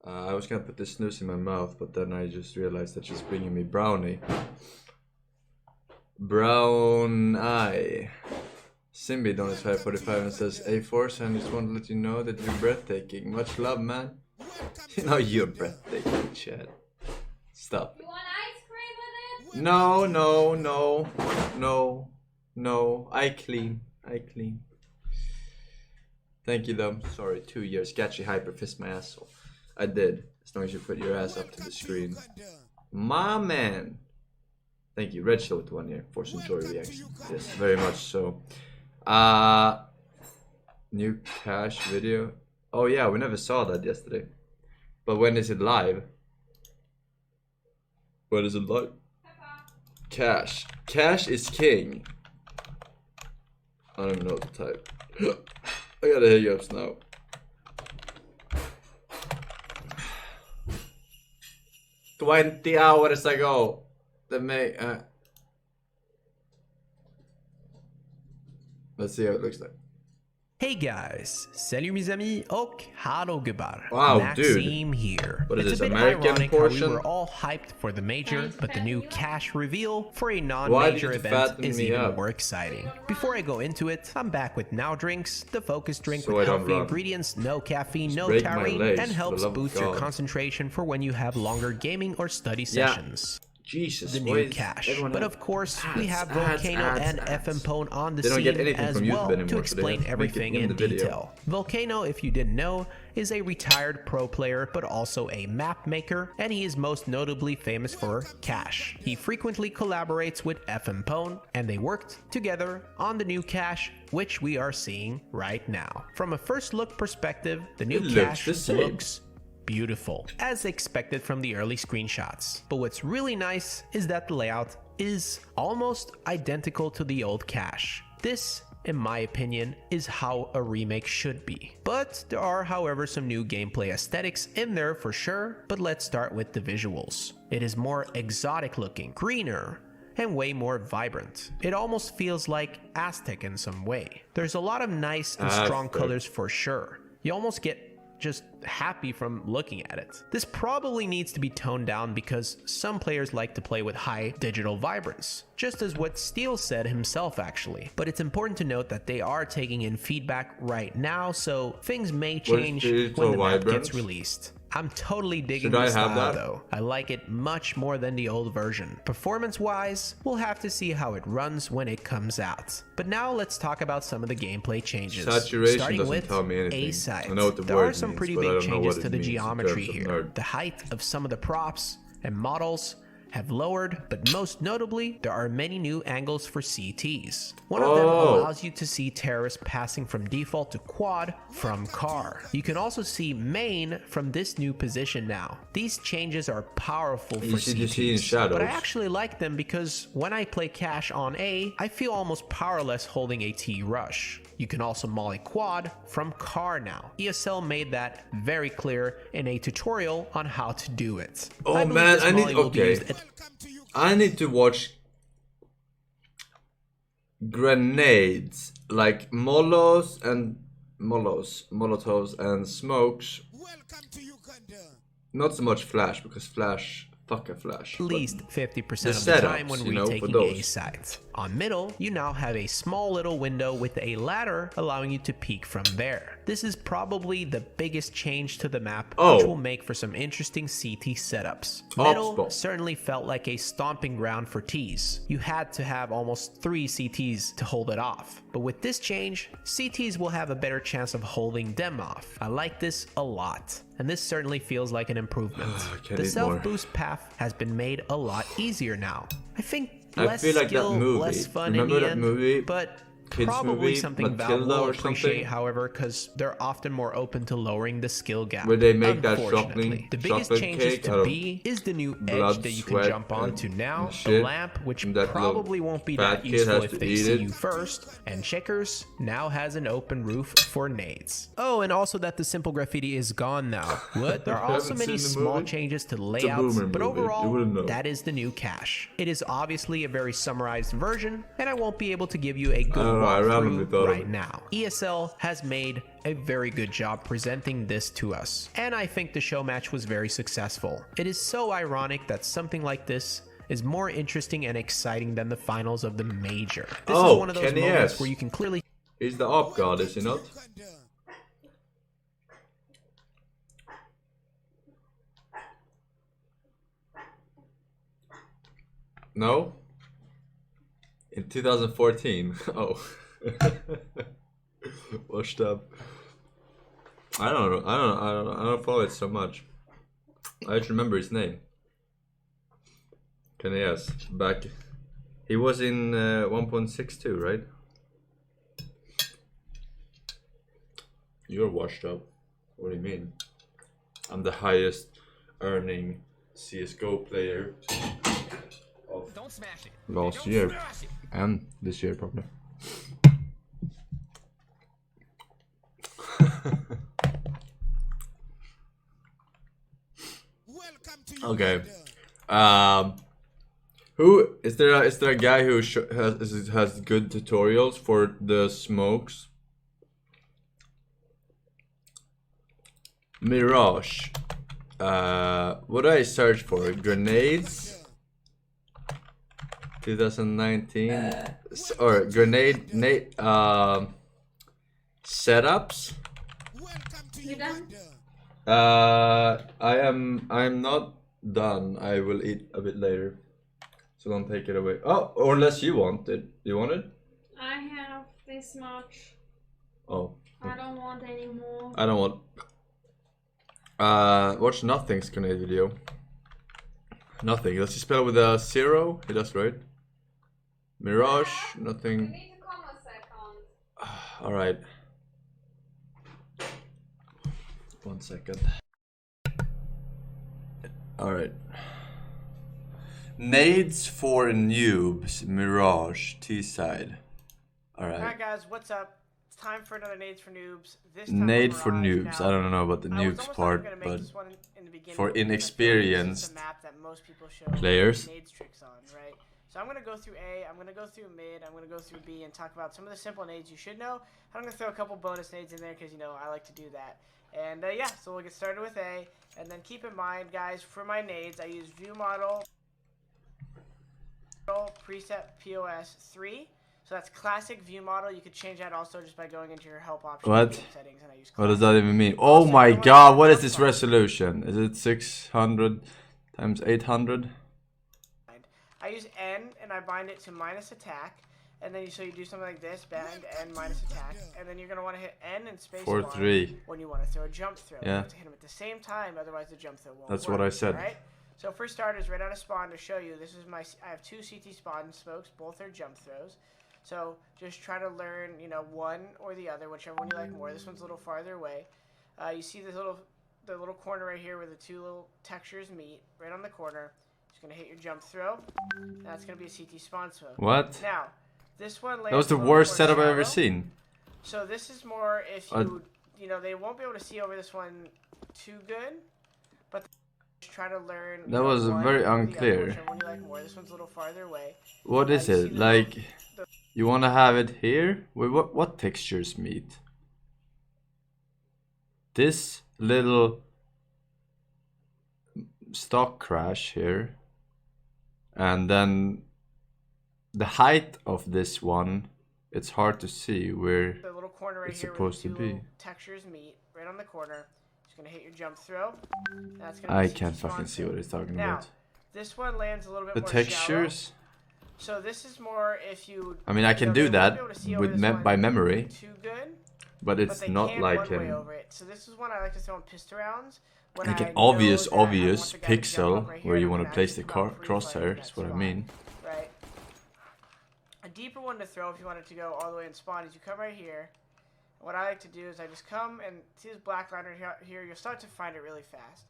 I was gonna put the snooze in my mouth, but then I just realized that she's bringing me brownie. Brown eye. Simbi donates 545 and says, "Hey Forsen, I just want to let you know that you're breathtaking. Much love, man." You know you're breathtaking, Chad. Stop. You want ice cream with it? No, no, no, no, no. I clean. Thank you, though. Sorry, 2 years. Sketchy hyper fist my asshole. I did. As long as you put your ass up to the screen. My man. Thank you. Red Show with 1 year. Force enjoy reaction. Yes, very much so. New cash video. Oh yeah, we never saw that yesterday. But when is it live? When is it live? Cash. Cash is king. I don't even know what to type. I gotta hiccups now. "20 hours ago. Let's see how it looks like. Hey guys, salut mes amis och hallå gubbar. Wow, Maxime dude. here. What is It's this, a bit American ironic portion? how we were all hyped for the major, but the new cash reveal for a Why non-major did you event fatten is me even up? more exciting. Before I go into it, I'm back with Now Drinks, the focus drink So with I don't healthy run. ingredients, no caffeine, Just no break my taurine, legs, and for helps the love of boost your God. concentration for when you have longer gaming or study Yeah. sessions. Jesus, The why new is cash. everyone But have of course, we ads, have ads, Volcano ads, and ads. FMPone on the They don't get scene anything as from YouTube well anymore, to so they explain have to make it everything in in the video. detail. Volcano, if you didn't know, is a retired pro player but also a map maker, and he is most notably famous for Cash. He frequently collaborates with FMPone, and they worked together on the new Cash, which we are seeing right now. From a first look perspective, the new It looks Cash the same. looks beautiful, as expected from the early screenshots. But what's really nice is that the layout is almost identical to the old Cash. This, in my opinion, is how a remake should be. But there are, however, some new gameplay aesthetics in there for sure, but let's start with the visuals. It is more exotic looking, greener, and way more vibrant. It almost feels like Aztec in some way. There's a lot of nice and strong Aztec. colors for sure. You almost get just happy from looking at it. This probably needs to be toned down because some players like to play with high digital vibrance, just as what Steele said himself actually. But it's important to note that they are taking in feedback right now, so things may change digital when the map vibrance? gets released. I'm totally digging Should I the have style that? though. I like it much more than the old version. Performance wise, we'll have to see how it runs when it comes out. But now let's talk about some of the gameplay changes. Saturation Starting doesn't with tell me anything. A side. I know what the There word are some means, pretty but I big don't know changes what to it the means in geometry terms of here. nerd. The height of some of the props and models have lowered, but most notably, there are many new angles for CTs. One of them allows you to see terrorists passing from default to quad from car. You can also see main from this new position now. These changes are powerful for Easy to see in CTs, shadows. but I actually like them because when I play Cash on A, I feel almost powerless holding a T rush. You can also molly quad from car now. ESL made that very clear in a tutorial on how to do it. Oh I believe man, this I need molly will be used at I need to watch grenades like Molotovs and smokes. Not so much flash because flash, fuck a flash. at least 50% of the the time setups, when you know, for retaking those. A sides. On middle, you now have a small little window with a ladder allowing you to peek from there. This is probably the biggest change to the map, which will make for some interesting CT setups. Middle certainly felt like a stomping ground for Ts. You had to have almost 3 CTs to hold it off. But with this change, CTs will have a better chance of holding them off. I like this a lot, and this certainly feels like an improvement. The self-boost path has been made a lot easier now. I think less feel like skill, that movie. less fun Remember in the that end, movie? but Kids probably movie, something Valve Matilda will or appreciate, something? however, because they're often more open to lowering the skill gap. Where they make that Unfortunately, the biggest chocolate changes cake to out of B is the new blood, edge that you can sweat, jump onto and now, the shit, lamp, which and that probably little won't be fat that kid useful has if to they eat see it. you first, and Checkers now has an open roof for nades. Oh, and also that the simple graffiti is gone now. What? There are also haven't many seen the small movie? changes to a layouts, boomer but movie. You overall, wouldn't know. that is the new Cash. It is obviously a very summarized version, and I won't be able to give you a good I randomly walkthrough thought of right it. now. ESL has made a very good job presenting this to us. And I think the show match was very successful. It is so ironic that something like this is more interesting and exciting than the finals of the major. This is one of those moments where you can clearly... He's the op god, is he not? No? In 2014? Oh. Washed up. I don't follow it so much. I just remember his name. Can I guess? Back. He was in 1.62, right? You're washed up. What do you mean? I'm the highest earning CSGO player of last year and this year probably. Okay. Who is there? Is there a guy who has good tutorials for the smokes? Mirage. What do I search for? Grenades. 2019 or grenade setups. You done? I'm not done. I will eat a bit later. So don't take it away. Oh, or unless you want it. You want it? I have this much. Oh. I don't want any more. I don't want. Watch Nothing's grenade video. Nothing. Does he spell with a 0? He does, right? Mirage, nothing. You need to come a second. Alright. 1 second. Alright. Nades for Newbs, Mirage, T-side. Alright. Alright guys, what's up? It's time for another Nades for Noobs. This time Nade for Mirage. Noobs. I don't know about the Noobs part, but for inexperienced players. Nades tricks on, right? So I'm going to go through A, I'm going to go through mid, I'm going to go through B and talk about some of the simple nades you should know. I'm going to throw a couple bonus nades in there because, you know, I like to do that. And yeah, so we'll get started with A. And then keep in mind, guys, for my nades, I use view model preset POS 3. So that's classic view model. You could change that also just by going into your help option settings. And I use what does that even mean? Oh my god, what is this resolution? Is it 600 times 800? I use N and I bind it to minus attack. And then so you do something like this, bend N minus attack. And then you're going to want to hit N and space 4-3 when you want to throw a jump throw. Yeah. You have to hit them at the same time, otherwise the jump throw won't That's work. what I said. Right? So for starters, right out of spawn to show you, this is my, I have 2 CT spawn smokes, both are jump throws. So just try to learn, you know, one or the other, whichever one you like more. This one's a little farther away. You see this the little corner right here where the 2 little textures meet, right on the corner. Just gonna hit your jump throw. That's gonna be a CT spawn smoke. What? Now, this one lands That was the a little worst more setup I've shallow. ever seen. So this is more if you, you know, they won't be able to see over this one too good, but just try to learn. That was very unclear. Whichever one you like more. This one's a little farther away. What is You see it? the Like, you want to have it here? Wait, what textures meet? This little stock crash here. And then the height of this one, it's hard to see where the little corner right it's here supposed to be. Textures meet right on the corner. Just gonna hit your jump throw. That's gonna I be can't spawn fucking see throw. what he's talking Now, about. this one lands a little bit The more textures? shallow. So this is more if you. I mean, I can do that with by memory, Too good, but it's they not can like one-way over it. So this is one I like to throw in pistol rounds. When like I an know obvious that I want the guy to jump pixel up right here where you and I'm want to gonna place the actually come out free crosshair. flying Is that what I spot, mean. Right. A deeper one to throw if you wanted to go all the way in spawn is you come right here. What I like to do is I just come and see this black line right here. You'll start to find it really fast.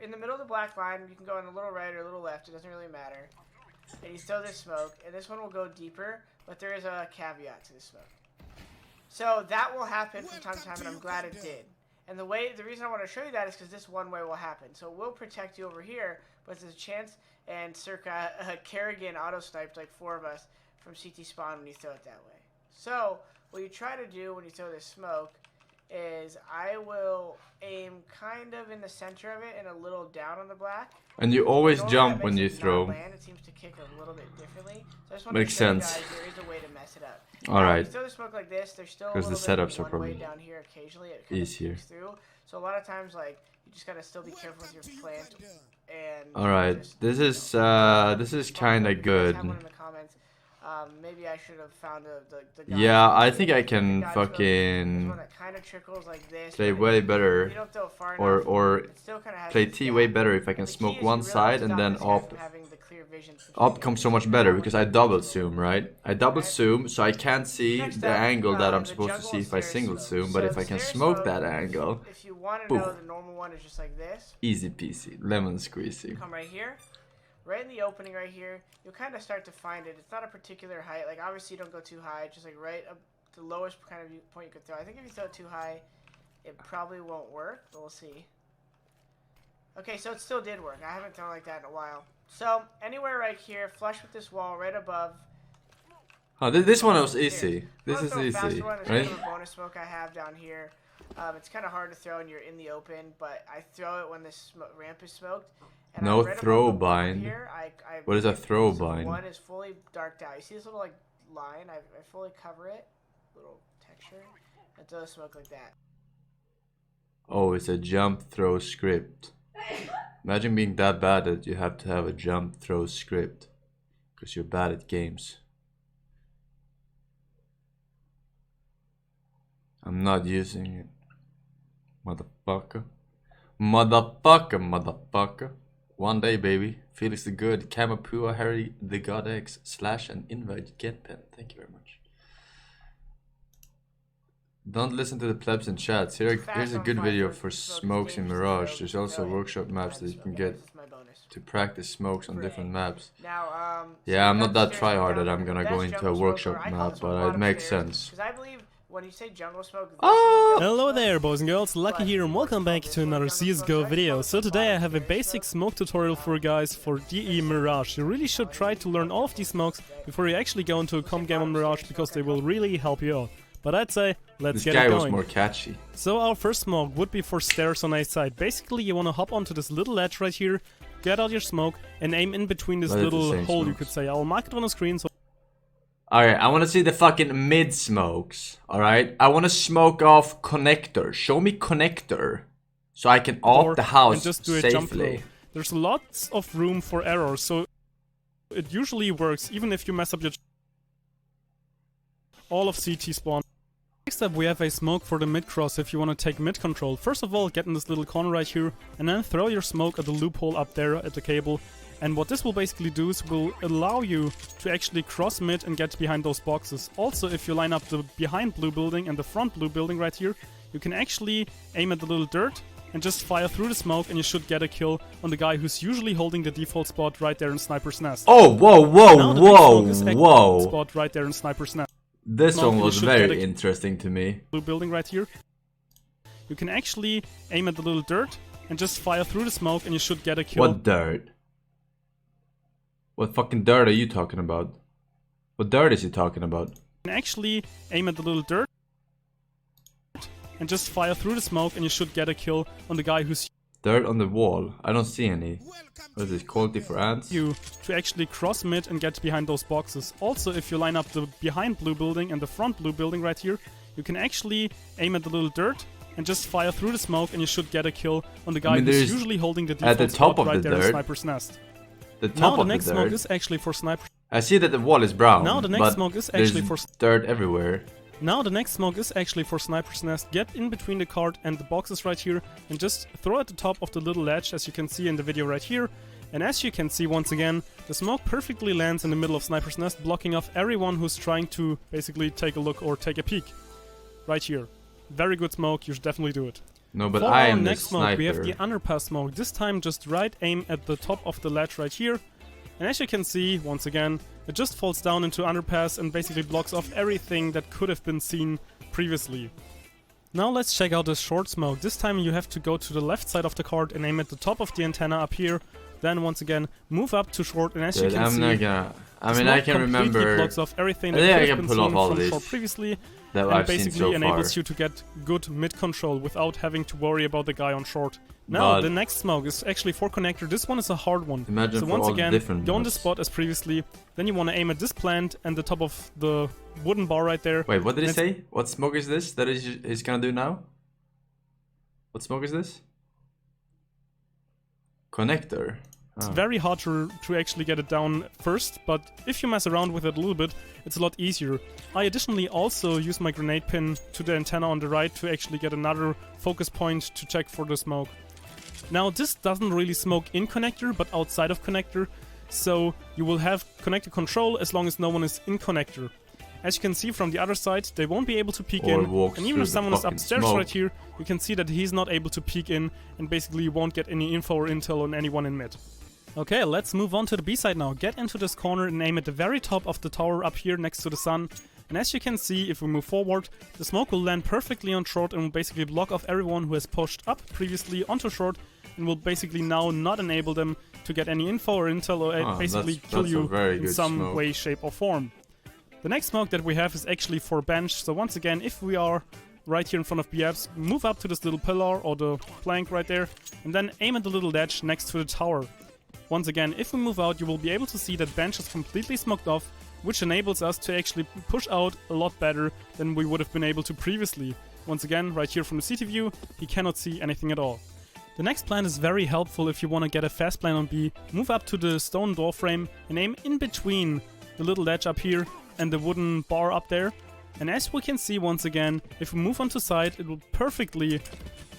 In the middle of the black line, you can go on a little right or a little left. It doesn't really matter. And you throw this smoke, and this one will go deeper, but there is a caveat to this smoke. So that will happen from time to time, and I'm glad it did. And the reason I want to show you that is because this one way will happen. So it will protect you over here, but there's a chance, and circa Kerrigan auto-sniped like 4 of us from CT spawn when you throw it that way. So what you try to do when you throw this smoke is I will aim kind of in the center of it and a little down on the black. And you always Normally jump that when makes you it not throw. land. It seems to kick a little bit differently. So I just want Makes to show you sense. guys there is a way to mess it up. All Now, right. if you throw the smoke like this, there's still a Because little the bit setups of are one way probably down here occasionally. It kind easier. of peeks through. So a lot of times, like, you just gotta still be careful with your plant. And All right. just, This you know, is kind of good. have one in the comments. Maybe I should have found the guy Yeah, smoke. I think I The can guy smoke is fucking one that kind of trickles like this, play but way if better, you don't throw it far or enough, it still kinda has play this T gap. way better if I can The key smoke is one you really side and stop then this guy up. from having the clear vision between Up the comes so enemies. much So better that because one I can double control zoom, it. right? I double Right? zoom so I can't see Next the up, angle that I'm the supposed to jungle see if I stairs single smoke. zoom, but So if I the can stairs smoke smoke, that angle, If you want to Boom. know, the normal one is just like this. easy peasy, lemon squeezy. Come right here. Right in the opening right here, you'll kind of start to find it. It's not a particular height. Like, obviously, you don't go too high. Just, like, right up the lowest kind of point you could throw. I think if you throw it too high, it probably won't work, but we'll see. Okay, so it still did work. I haven't thrown like that in a while. So, anywhere right here, flush with this wall right above. Oh, this one was easy. This is There's easy, kind right? of a bonus smoke I have down here. It's kind of hard to throw when you're in the open, but I throw it when this ramp is smoked. And No right above throw the wall bind. here, What is a throw so bind? one is fully darked out. You see this little like line? I fully cover it. Little texture. It does smoke like that. Oh, it's a jump throw script. Imagine being that bad that you have to have a jump throw script. Because you're bad at games. I'm not using it. Motherfucker. Motherfucker, motherfucker. One day, baby. Felix the Good, Kamapua, Harry the God X, / and invite Getpen. Thank you very much. Don't listen to the plebs in chats. Here's a good video for smokes in Mirage. There's also workshop maps that you can get to practice smokes on different maps. Now, Yeah, I'm not that tryhard that I'm gonna go into a workshop map, but it makes sense. Because I believe when you say jungle smoke, Hello there boys and girls, Lucky here and welcome back to another CSGO video. So today I have a basic smoke tutorial for you guys for DE Mirage. You really should try to learn all of these smokes before you actually go into a comp game on Mirage because they will really help you out. But I'd say, let's This get guy it was going. more catchy. So our first smoke would be for stairs on a side. Basically you want to hop onto this little ledge right here, get out your smoke and aim in between this But it's the little same hole you smokes. could say. I'll mark it on the screen so Alright, I wanna see the fucking mid smokes. Alright? I wanna smoke off connector. Show me connector. So I can off the house and just do a jump throw. safely. There's lots of room for error, so it usually works even if you mess up your all of CT spawn. Next up we have a smoke for the mid cross if you want to take mid control. First of all, get in this little corner right here and then throw your smoke at the loophole up there at the cable. And what this will basically do is will allow you to actually cross mid and get behind those boxes. Also, if you line up the behind blue building and the front blue building right here, you can actually aim at the little dirt and just fire through the smoke and you should get a kill on the guy who's usually holding the default spot right there in Sniper's Nest. Oh, whoa, Now the big whoa, smoke is actually whoa, the whoa. spot right there in Sniper's Nest. This Now one you was should very get a interesting to me. blue building right here. You can actually aim at the little dirt and just fire through the smoke and you should get a kill. What dirt? What fucking dirt are you talking about? What dirt is he talking about? You can actually aim at the little dirt and just fire through the smoke and you should get a kill on the guy who's Dirt on the wall. I don't see any. What is this, quality for ants? you to actually cross mid and get behind those boxes. Also, if you line up the behind blue building and the front blue building right here, you can actually aim at the little dirt and just fire through the smoke and you should get a kill on the guy mean, who's there's- usually holding the at default the top spot of right the there in dirt. Sniper's Nest. The Now top the of next the smoke dirt. is actually for Sniper. I see that the wall is brown. Now the next but smoke is there's actually for dirt everywhere. Now the next smoke is actually for Sniper's Nest. Get in between the cart and the boxes right here and just throw at the top of the little ledge as you can see in the video right here. And as you can see once again, the smoke perfectly lands in the middle of Sniper's Nest, blocking off everyone who's trying to basically take a look or take a peek. Right here. Very good smoke, you should definitely do it. No, but For I our am the next smoke, we have sniper. the underpass smoke. This time just right aim at the top of the ledge right here. And as you can see, once again, it just falls down into underpass and basically blocks off everything that could have been seen previously. Now let's check out this short smoke. This time you have to go to the left side of the card and aim at the top of the antenna up here. Then once again, move up to short and as you Dude, can I'm see, not gonna... I The mean, I smoke can completely remember. blocks off everything I that think I could can have been pull off seen all from these short previously, that and I've seen basically so enables far. you to get good mid control without having to worry about the guy on short. Now, But the next smoke is actually for connector. This one is a hard one. imagine So for once all the again, different go on the modes. spot as previously. Then you want to aim at this plant and the top of the wooden bar right there. Wait, what did he Let's- say? What smoke is this that he's gonna do now? What smoke is this? Connector. It's Oh. very hard to actually get it down first, but if you mess around with it a little bit, it's a lot easier. I additionally also use my grenade pin to the antenna on the right to actually get another focus point to check for the smoke. Now, this doesn't really smoke in connector, but outside of connector, so you will have connector control as long as no one is in connector. As you can see from the other side, they won't be able to peek Or in, walks and even through if the someone is fucking upstairs smoke. right here, you can see that he's not able to peek in, and basically you won't get any info or intel on anyone in mid. Okay, let's move on to the B side now. Get into this corner and aim at the very top of the tower up here next to the sun. And as you can see, if we move forward, the smoke will land perfectly on short and will basically block off everyone who has pushed up previously onto short, and will basically now not enable them to get any info or intel or basically kill that's a you very in good some smoke. way, shape or form. The next smoke that we have is actually for bench, so once again, if we are right here in front of BFs, move up to this little pillar or the plank right there, and then aim at the little ledge next to the tower. Once again, if we move out, you will be able to see that bench is completely smoked off, which enables us to actually push out a lot better than we would have been able to previously. Once again, right here from the CT view, he cannot see anything at all. The next plan is very helpful if you want to get a fast plan on B. Move up to the stone door frame and aim in between the little ledge up here and the wooden bar up there. And as we can see once again, if we move onto side, it will perfectly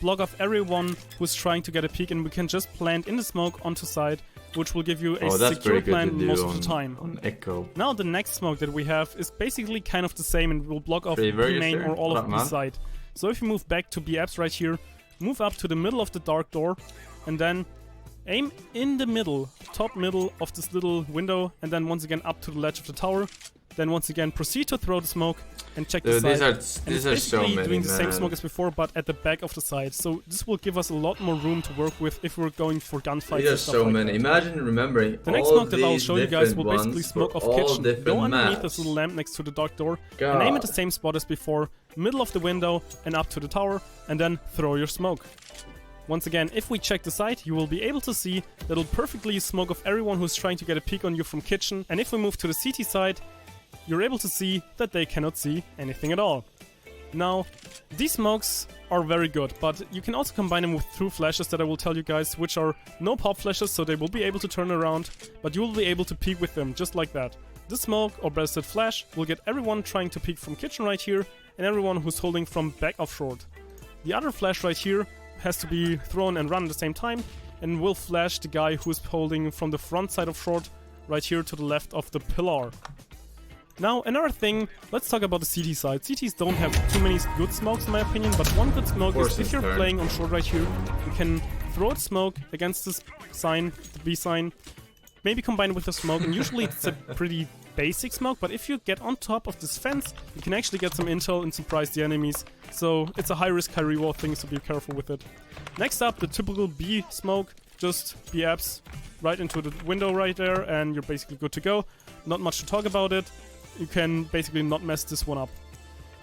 block off everyone who's trying to get a peek, and we can just plant in the smoke onto side, which will give you a Oh, that's secure very good plan to do most on, of the time. on Echo. Now the next smoke that we have is basically kind of the same and will block off B Favor main yesterday? or all What of up, B man? side. So if you move back to B apps right here, move up to the middle of the dark door, and then aim in the middle, top middle of this little window, and then once again up to the ledge of the tower. Then once again proceed to throw the smoke and check the Dude, side. these are And it's so basically many, doing the same man. smoke as before, but at the back of the side. So this will give us a lot more room to work with if we're going for gunfights These are and stuff so like many. that. Imagine remembering The next all smoke that I'll these show you guys will different basically ones smoke for off all kitchen. Go different underneath maps. this little lamp next to the dark door and aim at the God. same spot as before, middle of the window and up to the tower, and then throw your smoke. Once again, if we check the site, you will be able to see that it'll perfectly smoke off everyone who's trying to get a peek on you from kitchen. And if we move to the CT side, you're able to see that they cannot see anything at all. Now, these smokes are very good, but you can also combine them with through flashes that I will tell you guys, which are no pop flashes, so they will be able to turn around, but you will be able to peek with them, just like that. This smoke, or better said flash, will get everyone trying to peek from kitchen right here, and everyone who's holding from back of short. The other flash right here has to be thrown and run at the same time, and will flash the guy who's holding from the front side of short, right here to the left of the pillar. Now, another thing, let's talk about the CT side. CTs don't have too many good smokes in my opinion, but one good smoke is if you're turn. playing on short right here, you can throw a smoke against this sign, the B sign, maybe combine it with a smoke, and usually it's a pretty basic smoke, but if you get on top of this fence, you can actually get some intel and surprise the enemies. So it's a high risk, high reward thing, so be careful with it. Next up, the typical B smoke, just B apps right into the window right there, and you're basically good to go. Not much to talk about it. You can basically not mess this one up.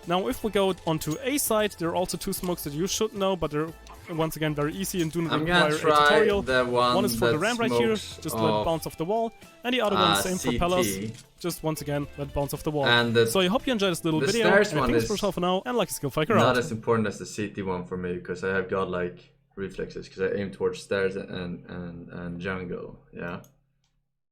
Now, if we go onto A side, there are also two smokes that you should know, but they're once again very easy and do not I'm require gonna a try tutorial. the one Is for the that ramp right here, smokes just let it bounce off the wall, and the other one, same for CT. pepeLaugh, just once again let it bounce off the wall. And the, So I hope you enjoyed this little the video, stairs and one thanks is for yourself for now, and like a skill faker not out. as important as the CT one for me, because I have godlike reflexes, because I aim towards stairs and jungle, yeah.